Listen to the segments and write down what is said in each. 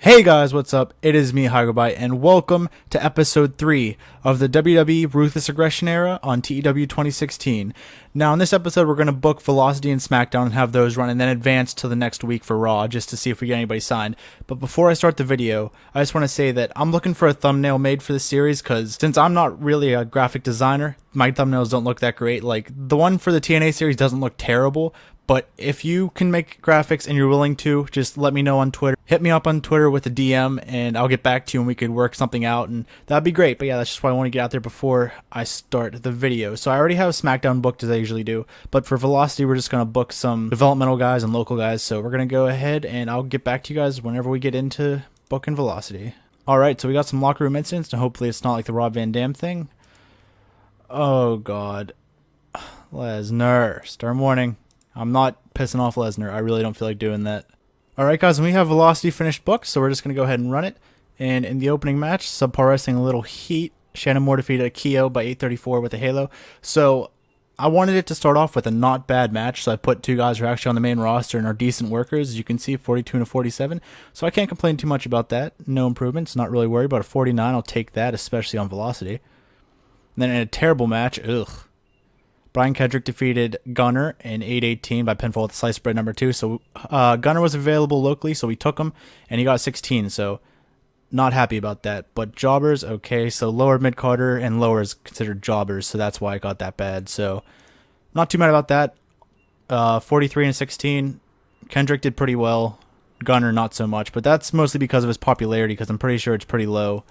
Hey guys, what's up? It is me, Hygobyte, and welcome to episode 3 of the WWE Ruthless Aggression Era on TEW 2016. Now, in this episode, we're going to book Velocity and SmackDown and have those run, and then advance to the next week for Raw, just to see if we get anybody signed. But before I start the video, I just want to say that I'm looking for a thumbnail made for this series, because since I'm not really a graphic designer, my thumbnails don't look that great. Like, the one for the TNA series doesn't look terrible, but if you can make graphics and you're willing to, just let me know on Twitter. Hit me up on Twitter with a DM and I'll get back to you and we could work something out, and that'd be great. But yeah, that's just why I want to get out there before I start the video. So I already have SmackDown booked as I usually do, but for Velocity we're just going to book some developmental guys and local guys. So we're going to go ahead and I'll get back to you guys whenever we get into booking Velocity. Alright, so we got some locker room incidents, and hopefully it's not like the Rob Van Dam thing. Oh god. Lesnar. Stern warning. I'm not pissing off Lesnar. I really don't feel like doing that. Alright guys, and we have Velocity finished booked, so we're just going to go ahead and run it. And in the opening match, Subpar Wrestling a little heat. Shannon Moore defeated Akio by 8:34 with a Halo. So I wanted it to start off with a not bad match, so I put two guys who are actually on the main roster and are decent workers. As you can see, 42 and a 47. So I can't complain too much about that. No improvements, not really worried about a 49. I'll take that, especially on Velocity. And then in a terrible match, Brian Kendrick defeated Gunner in 8:18 by pinfall with sliced bread number 2. So Gunner was available locally, so we took him, and he got 16. So not happy about that. But jobbers, okay. So lower mid-carder and lower is considered jobbers, so that's why it got that bad. So not too mad about that. 43 and 16. Kendrick did pretty well. Gunner not so much, but that's mostly because of his popularity, because I'm pretty sure it's pretty low.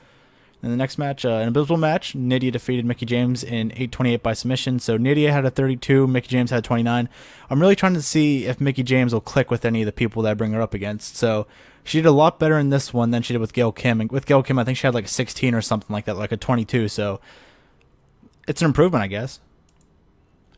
In the next match, an abysmal match, Nydia defeated Mickie James in 8:28 by submission. So Nydia had a 32, Mickie James had a 29. I'm really trying to see if Mickie James will click with any of the people that I bring her up against. So she did a lot better in this one than she did with Gail Kim. And with Gail Kim, I think she had like a 16 or something like that, like a 22. So it's an improvement, I guess.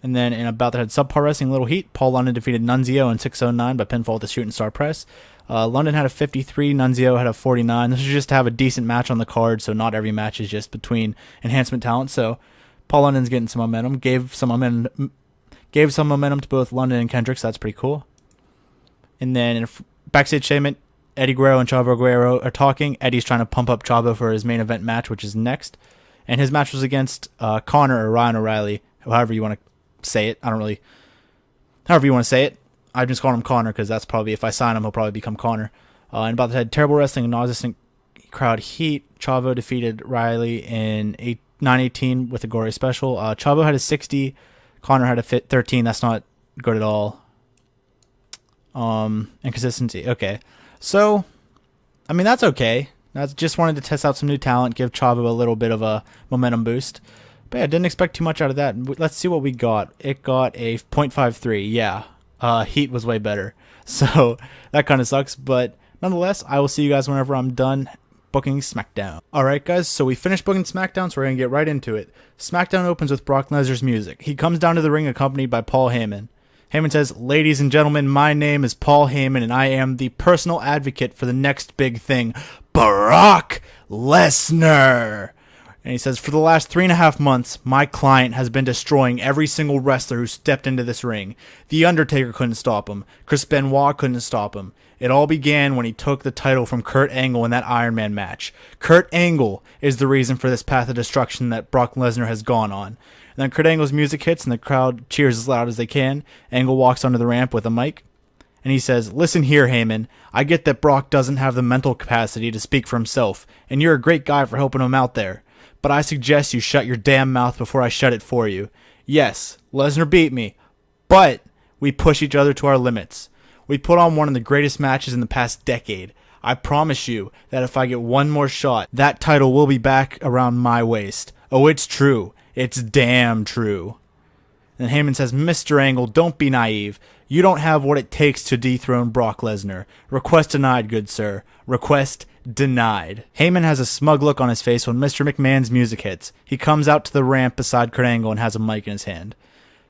And then in about that had Subpar Wrestling, Little Heat. Paul London defeated Nunzio in 6:09 by pinfall with the Shooting Star Press. London had a 53, Nunzio had a 49. This was just to have a decent match on the card, so not every match is just between enhancement talent. So Paul London's getting some momentum, gave some momentum to both London and Kendrick, so that's pretty cool. And then in a backstage segment, Eddie Guerrero and Chavo Guerrero are talking. Eddie's trying to pump up Chavo for his main event match, which is next. And his match was against Connor or Ryan O'Reilly, however you want to say it. However you want to say it. I'm just calling him Connor because that's probably, if I sign him, he'll probably become Connor. And about that had terrible wrestling and non-existent crowd heat. Chavo defeated Riley in 9:18 with a gory special. Chavo had a 60. Connor had a 13. That's not good at all. Inconsistency. Okay. So, I mean, that's okay. I just wanted to test out some new talent, give Chavo a little bit of a momentum boost. But yeah, I didn't expect too much out of that. Let's see what we got. It got a .53. Yeah. Heat was way better, so that kind of sucks, but nonetheless, I will see you guys whenever I'm done booking SmackDown. Alright guys, so we finished booking SmackDown, so we're going to get right into it. SmackDown opens with Brock Lesnar's music. He comes down to the ring accompanied by Paul Heyman. Heyman says, "Ladies and gentlemen, my name is Paul Heyman, and I am the personal advocate for the next big thing, Brock Lesnar." And he says, "For the last 3.5 months, my client has been destroying every single wrestler who stepped into this ring. The Undertaker couldn't stop him. Chris Benoit couldn't stop him. It all began when he took the title from Kurt Angle in that Iron Man match. Kurt Angle is the reason for this path of destruction that Brock Lesnar has gone on." And then Kurt Angle's music hits and the crowd cheers as loud as they can. Angle walks onto the ramp with a mic. And he says, "Listen here, Heyman. I get that Brock doesn't have the mental capacity to speak for himself, and you're a great guy for helping him out there. But I suggest you shut your damn mouth before I shut it for you. Yes, Lesnar beat me, but we push each other to our limits. We put on one of the greatest matches in the past decade. I promise you that if I get one more shot, that title will be back around my waist. Oh, it's true. It's damn true." And Heyman says, "Mr. Angle, don't be naive. You don't have what it takes to dethrone Brock Lesnar. Request denied, good sir. Request denied." Heyman has a smug look on his face when Mr. McMahon's music hits. He comes out to the ramp beside Kurt Angle and has a mic in his hand.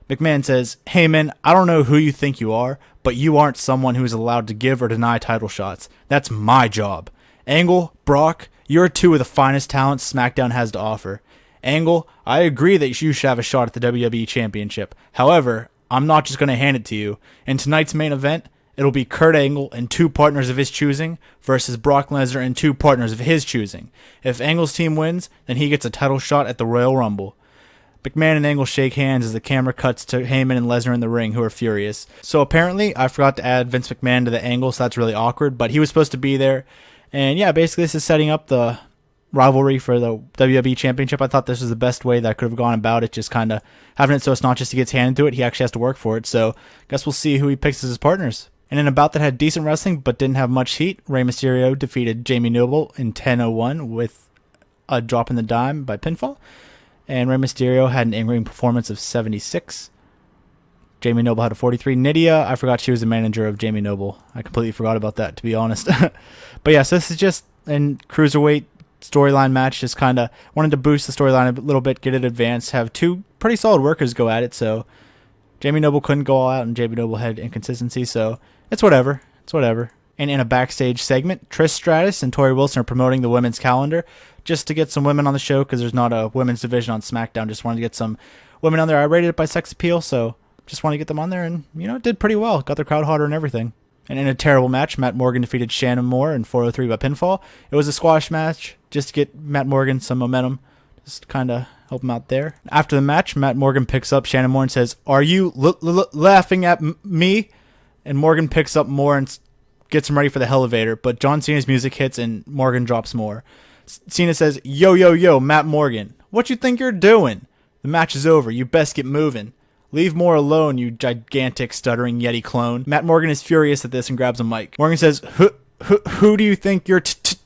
McMahon says, "Heyman, I don't know who you think you are, but you aren't someone who is allowed to give or deny title shots. That's my job. Angle, Brock, you're two of the finest talents SmackDown has to offer. Angle, I agree that you should have a shot at the WWE Championship. However, I'm not just going to hand it to you. In tonight's main event, It'll be Kurt Angle and 2 partners of his choosing versus Brock Lesnar and 2 partners of his choosing. If Angle's team wins, then he gets a title shot at the Royal Rumble. McMahon and Angle shake hands as the camera cuts to Heyman and Lesnar in the ring, who are furious. So apparently, I forgot to add Vince McMahon to the angle, so that's really awkward, but he was supposed to be there. And yeah, basically this is setting up the rivalry for the WWE Championship. I thought this was the best way that I could have gone about it, just kind of having it so it's not just he gets handed to it, he actually has to work for it. So I guess we'll see who he picks as his partners. And in a bout that had decent wrestling but didn't have much heat, Rey Mysterio defeated Jamie Noble in 10:01 with a drop in the dime by pinfall. And Rey Mysterio had an in-ring performance of 76. Jamie Noble had a 43. Nydia, I forgot she was the manager of Jamie Noble. I completely forgot about that, to be honest. But yeah, so this is just a cruiserweight storyline match. Just kind of wanted to boost the storyline a little bit, get it advanced, have 2 pretty solid workers go at it. So Jamie Noble couldn't go all out, and Jamie Noble had inconsistency. So it's whatever. It's whatever. And in a backstage segment, Trish Stratus and Tori Wilson are promoting the women's calendar just to get some women on the show because there's not a women's division on SmackDown. Just wanted to get some women on there. I rated it by sex appeal, so just want to get them on there, and, it did pretty well. Got the crowd hotter and everything. And in a terrible match, Matt Morgan defeated Shannon Moore in 4:03 by pinfall. It was a squash match just to get Matt Morgan some momentum, just kind of help him out there. After the match, Matt Morgan picks up Shannon Moore and says, "Are you laughing at me?" And Morgan picks up Moore and gets him ready for the elevator, but John Cena's music hits and Morgan drops Moore. Cena says, "Yo, yo, yo, Matt Morgan, what you think you're doing? The match is over. You best get moving. Leave Moore alone, you gigantic stuttering Yeti clone." Matt Morgan is furious at this and grabs a mic. Morgan says, Who do you think you're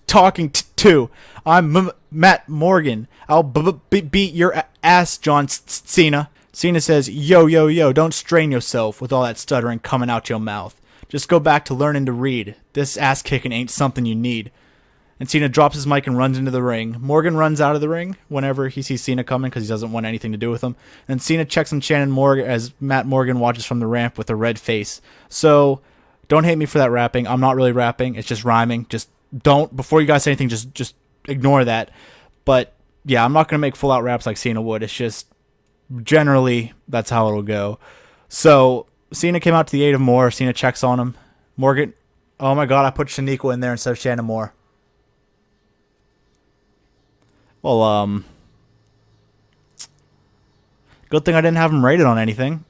talking to? I'm Matt Morgan. I'll beat your ass, John Cena." Cena says, "Yo, yo, yo, don't strain yourself with all that stuttering coming out your mouth. Just go back to learning to read. This ass kicking ain't something you need." And Cena drops his mic and runs into the ring. Morgan runs out of the ring whenever he sees Cena coming because he doesn't want anything to do with him. And Cena checks on Shannon Moore as Matt Morgan watches from the ramp with a red face. So don't hate me for that rapping. I'm not really rapping. It's just rhyming. Just don't, before you guys say anything, just ignore that. But yeah, I'm not going to make full out raps like Cena would. It's just generally that's how it'll go. So Cena came out to the aid of Moore. Cena checks on him. Morgan, oh my God, I put Shaniqua in there instead of Shannon Moore. Well, good thing I didn't have him rated on anything.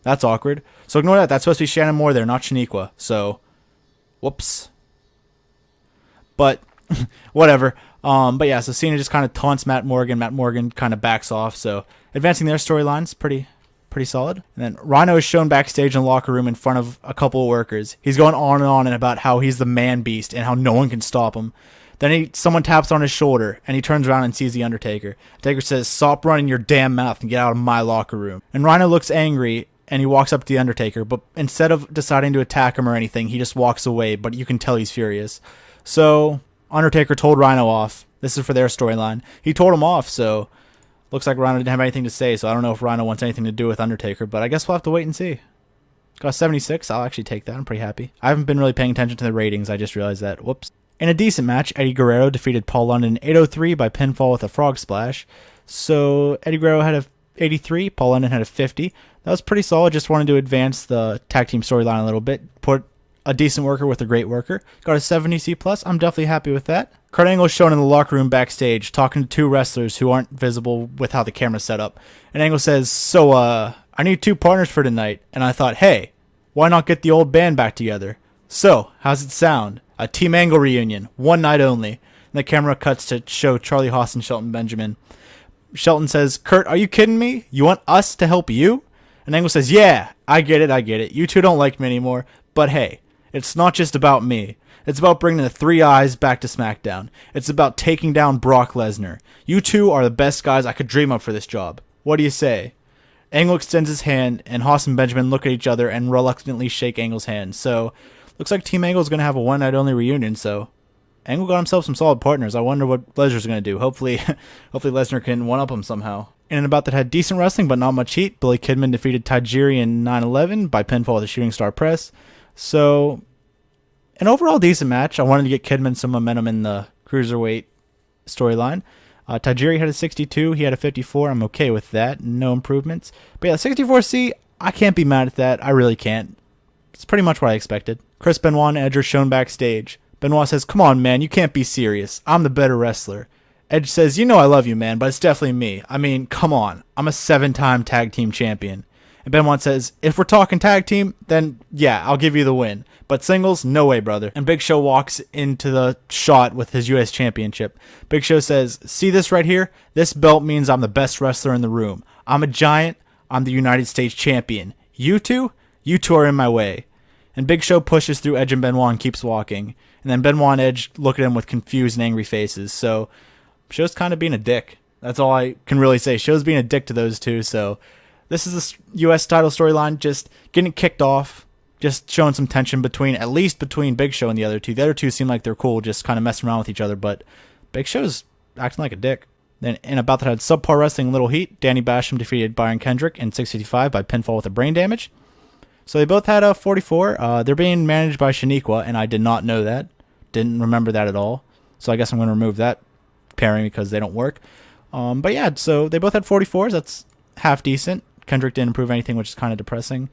That's awkward. So ignore that. That's supposed to be Shannon Moore there, not Shaniqua. So, whoops. But, whatever. But yeah, so Cena just kind of taunts Matt Morgan. Matt Morgan kind of backs off. So, advancing their storylines, pretty solid. And then Rhino is shown backstage in the locker room in front of a couple of workers. He's going on and on and about how he's the man beast and how no one can stop him. Then someone taps on his shoulder, and he turns around and sees the Undertaker. Taker says, "Stop running your damn mouth and get out of my locker room." And Rhino looks angry, and he walks up to the Undertaker, but instead of deciding to attack him or anything, he just walks away, but you can tell he's furious. So, Undertaker told Rhino off. This is for their storyline. He told him off, so looks like Rhino didn't have anything to say, so I don't know if Rhino wants anything to do with Undertaker, but I guess we'll have to wait and see. Got 76. I'll actually take that. I'm pretty happy. I haven't been really paying attention to the ratings. I just realized that. Whoops. In a decent match, Eddie Guerrero defeated Paul London in 8:03 by pinfall with a frog splash. So Eddie Guerrero had a 83, Paul London had a 50. That was pretty solid. Just wanted to advance the tag team storyline a little bit. Put a decent worker with a great worker. Got a 70 C+. I'm definitely happy with that. Kurt Angle is shown in the locker room backstage talking to 2 wrestlers who aren't visible with how the camera's set up. And Angle says, "So, I need 2 partners for tonight." And I thought, hey, why not get the old band back together? So, how's it sound? A Team Angle reunion, one night only. And the camera cuts to show Charlie Haas and Shelton Benjamin. Shelton says, "Kurt, are you kidding me? You want us to help you?" And Angle says, "Yeah, I get it. You 2 don't like me anymore. But hey, it's not just about me. It's about bringing the 3 eyes back to SmackDown. It's about taking down Brock Lesnar. You 2 are the best guys I could dream of for this job. What do you say?" Angle extends his hand, and Haas and Benjamin look at each other and reluctantly shake Angle's hand. So, looks like Team Angle is going to have a one-night-only reunion, so Angle got himself some solid partners. I wonder what Lesnar's going to do. Hopefully Lesnar can one-up him somehow. In and about that had decent wrestling, but not much heat. Billy Kidman defeated Tajiri in 9/11 by pinfall with a shooting star press. So, an overall decent match. I wanted to get Kidman some momentum in the cruiserweight storyline. Tajiri had a 62. He had a 54. I'm okay with that. No improvements. But yeah, 64C, I can't be mad at that. I really can't. It's pretty much what I expected. Chris Benoit and Edge are shown backstage. Benoit says, "Come on, man, you can't be serious. I'm the better wrestler." Edge says, "You know I love you, man, but it's definitely me. I mean, come on. I'm a 7-time tag team champion." And Benoit says, "If we're talking tag team, then yeah, I'll give you the win. But singles, no way, brother." And Big Show walks into the shot with his U.S. championship. Big Show says, "See this right here? This belt means I'm the best wrestler in the room. I'm a giant. I'm the United States champion. You two are in my way." And Big Show pushes through Edge and Benoit and keeps walking. And then Benoit and Edge look at him with confused and angry faces. So Show's kind of being a dick. That's all I can really say. Show's being a dick to those two. So this is the U.S. title storyline just getting kicked off, just showing some tension at least between Big Show and the other two. The other two seem like they're cool, just kind of messing around with each other, but Big Show's acting like a dick. Then in about that had subpar wrestling Little Heat, Danny Basham defeated Byron Kendrick in 655 by pinfall with a brain damage. So they both had a 44. They're being managed by Shaniqua, and I did not know that. Didn't remember that at all. So I guess I'm going to remove that pairing because they don't work. But yeah, so they both had 44s. That's half decent. Kendrick didn't improve anything, which is kind of depressing.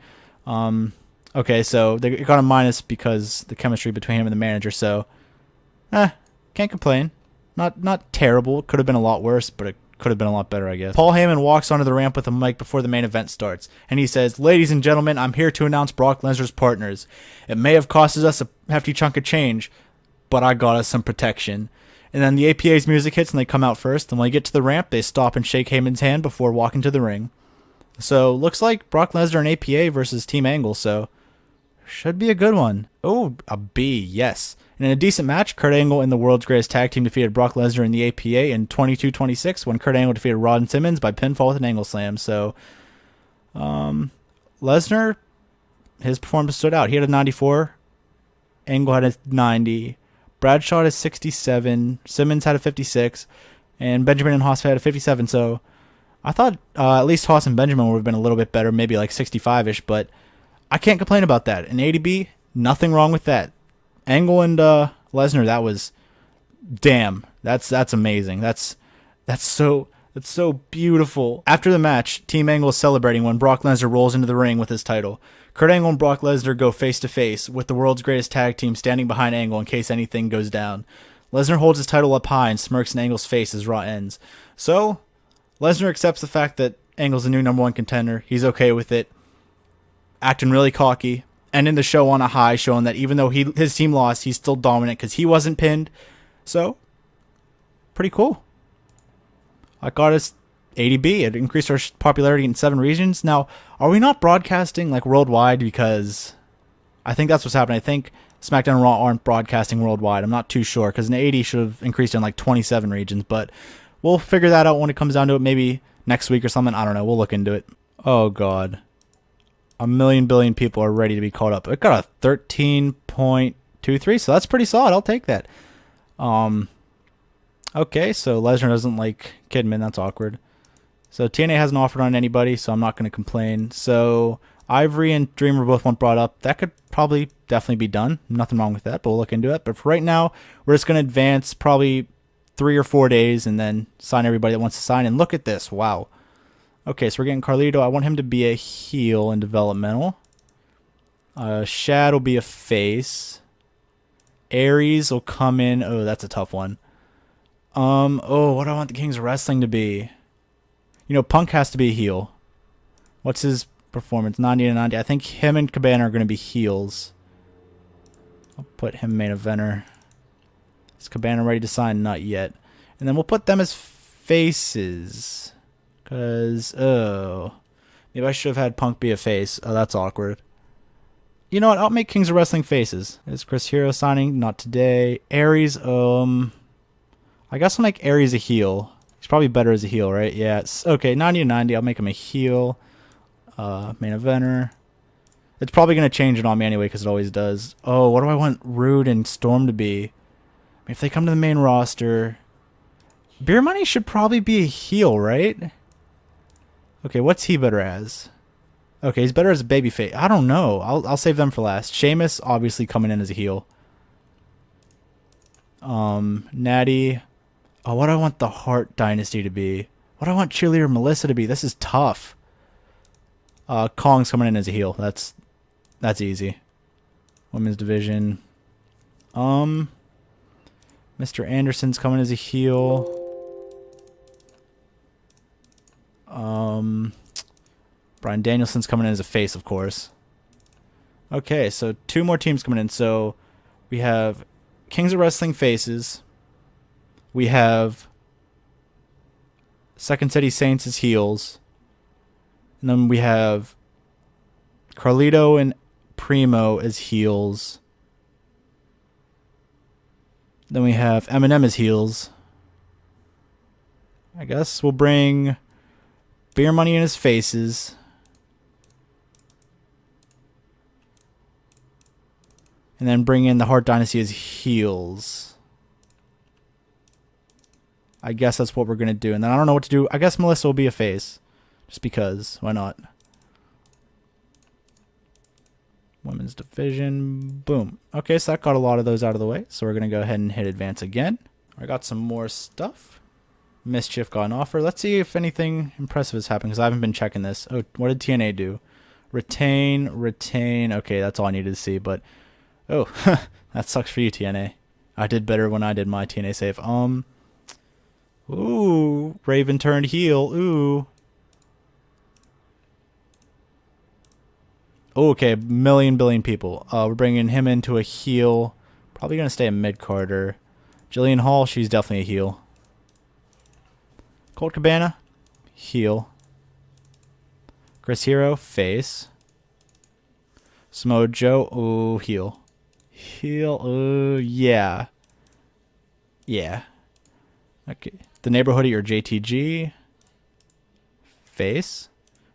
Okay, so they got a minus because the chemistry between him and the manager. So, can't complain. Not terrible. Could have been a lot worse, but it could have been a lot better, I guess. Paul Heyman walks onto the ramp with a mic before the main event starts, and he says, "Ladies and gentlemen, I'm here to announce Brock Lesnar's partners. It may have costed us a hefty chunk of change, but I got us some protection." And then the APA's music hits, and they come out first. And when they get to the ramp, they stop and shake Heyman's hand before walking to the ring. So, looks like Brock Lesnar and APA versus Team Angle, so should be a good one. Oh, a B, yes. And in a decent match, Kurt Angle and the World's Greatest Tag Team defeated Brock Lesnar and the APA in 22-26 when Kurt Angle defeated Rod and Simmons by pinfall with an Angle Slam. So, Lesnar, his performance stood out. He had a 94. Angle had a 90. Bradshaw had a 67. Simmons had a 56. And Benjamin and Haas had a 57. So, I thought at least Haas and Benjamin would have been a little bit better, maybe like 65-ish, but I can't complain about that. An A to B, nothing wrong with that. Angle and Lesnar, that was, damn, that's amazing. That's so beautiful. After the match, Team Angle is celebrating when Brock Lesnar rolls into the ring with his title. Kurt Angle and Brock Lesnar go face to face with the World's Greatest Tag Team standing behind Angle in case anything goes down. Lesnar holds his title up high and smirks in Angle's face as Raw ends. So, Lesnar accepts the fact that Angle's the new #1 contender. He's okay with it. Acting really cocky. Ending the show on a high, showing that even though his team lost, he's still dominant because he wasn't pinned. So, pretty cool. I got us 80B. It increased our popularity in 7 regions. Now, are we not broadcasting like worldwide? Because I think that's what's happening. I think SmackDown and Raw aren't broadcasting worldwide. I'm not too sure because an 80 should have increased in like 27 regions, but we'll figure that out when it comes down to it, maybe next week or something. I don't know. We'll look into it. Oh, God. 1 billion people are ready to be caught up. It got a 13.23, so that's pretty solid. I'll take that. Okay, so Lesnar doesn't like Kidman. That's awkward. So TNA hasn't offered on anybody, so I'm not going to complain. So Ivory and Dreamer both want brought up. That could probably definitely be done. Nothing wrong with that, but we'll look into it. But for right now, we're just going to advance probably 3 or 4 days and then sign everybody that wants to sign. And look at this. Wow. Okay, so we're getting Carlito. I want him to be a heel in developmental. Shad will be a face. Aries will come in. Oh, that's a tough one. Oh, what do I want the Kings of Wrestling to be? You know, Punk has to be a heel. What's his performance? 90-90. I think him and Cabana are going to be heels. I'll put him main eventer. Is Cabana ready to sign? Not yet. And then we'll put them as faces. Because, maybe I should have had Punk be a face. Oh, that's awkward. You know what? I'll make Kings of Wrestling faces. Is Chris Hero signing? Not today. Aries, I guess I'll make Aries a heel. He's probably better as a heel, right? Yeah. It's, okay, 90-90. I'll make him a heel. Main eventer. It's probably going to change it on me anyway, because it always does. Oh, what do I want Rude and Storm to be? If they come to the main roster, Beer Money should probably be a heel, right? Okay, what's he better as? Okay, he's better as a babyface. I don't know. I'll save them for last. Sheamus obviously coming in as a heel. Natty. Oh, what do I want the Hart Dynasty to be? What do I want Cheerleader Melissa to be? This is tough. Kong's coming in as a heel. That's easy. Women's division. Mr. Anderson's coming as a heel. Bryan Danielson's coming in as a face, of course. Okay, so 2 more teams coming in. So we have Kings of Wrestling faces. We have Second City Saints as heels. And then we have Carlito and Primo as heels. Then we have Eminem as heels. I guess we'll bring Beer Money in his faces. And then bring in the Hart Dynasty as heels. I guess that's what we're going to do. And then I don't know what to do. I guess Melissa will be a face. Just because. Why not? Women's division. Boom. Okay, so that got a lot of those out of the way. So we're going to go ahead and hit advance again. I got some more stuff. Mischief got an offer. Let's see if anything impressive has happened, because I haven't been checking this. Oh, what did TNA do? Retain. Okay, that's all I needed to see, but oh, that sucks for you, TNA. I did better when I did my TNA save. Ooh, Raven turned heel. Ooh. Okay, billion people. We're bringing him into a heel. Probably going to stay a mid-carder. Jillian Hall, she's definitely a heel. Colt Cabana, heel. Chris Hero, face. Samoa Joe, ooh, heel. Heel, ooh, yeah. Yeah. Okay. The Neighborhoodie or JTG, face.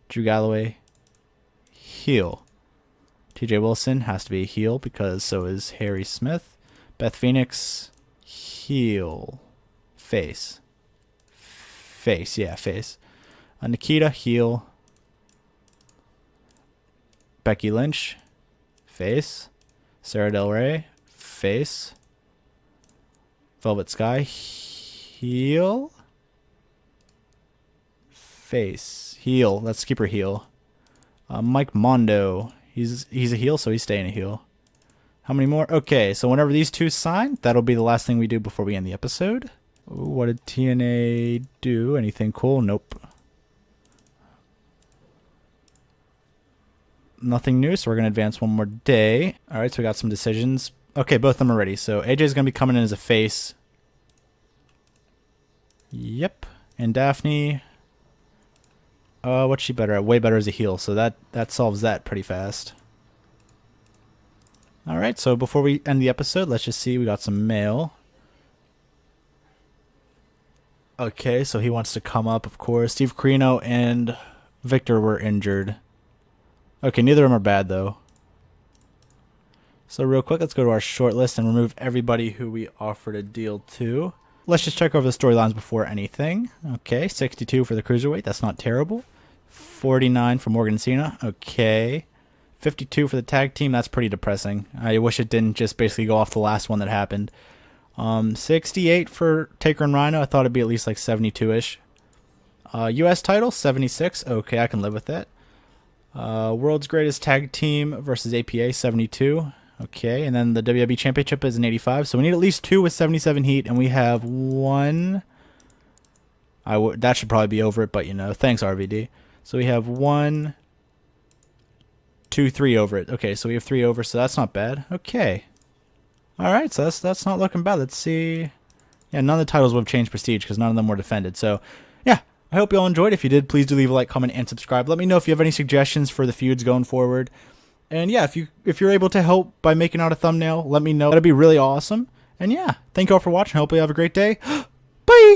Drew Galloway, heel. TJ Wilson has to be a heel because so is Harry Smith. Beth Phoenix, heel. Face. Face, yeah, face. Nikita, heel. Becky Lynch, face. Sarah Del Rey, face. Velvet Sky, heel. Face. Heel. Let's keep her heel. Mike Mondo. He's a heel, so he's staying a heel. How many more? Okay, so whenever these 2 sign, that'll be the last thing we do before we end the episode. Ooh, what did TNA do? Anything cool? Nope. Nothing new, so we're going to advance one more day. All right, so we got some decisions. Okay, both of them are ready. So AJ's going to be coming in as a face. Yep. And Daphne, what's she better at? Way better as a heel, so that solves that pretty fast. All right, so before we end the episode, let's just see. We got some mail. Okay, so he wants to come up, of course. Steve Corino and Victor were injured. Okay, neither of them are bad, though. So real quick, let's go to our short list and remove everybody who we offered a deal to. Let's just check over the storylines before anything. Okay, 62 for the Cruiserweight. That's not terrible. 49 for Morgan Cena. Okay. 52 for the tag team. That's pretty depressing. I wish it didn't just basically go off the last one that happened. 68 for Taker and Rhino. I thought it'd be at least like 72-ish. U.S. title, 76. Okay, I can live with that. World's Greatest Tag Team versus APA, 72. Okay, and then the WWE Championship is an 85. So we need at least 2 with 77 heat, and we have 1. That should probably be over it, but you know, thanks RVD. So we have 1, 2, 3 over it. Okay, so we have 3 over, so that's not bad. Okay. All right, so that's not looking bad. Let's see. Yeah, none of the titles would have changed prestige because none of them were defended. So, yeah, I hope you all enjoyed. If you did, please do leave a like, comment, and subscribe. Let me know if you have any suggestions for the feuds going forward. And yeah, if you're able to help by making out a thumbnail, let me know. That'd be really awesome. And yeah, thank you all for watching. I hope you have a great day. Bye!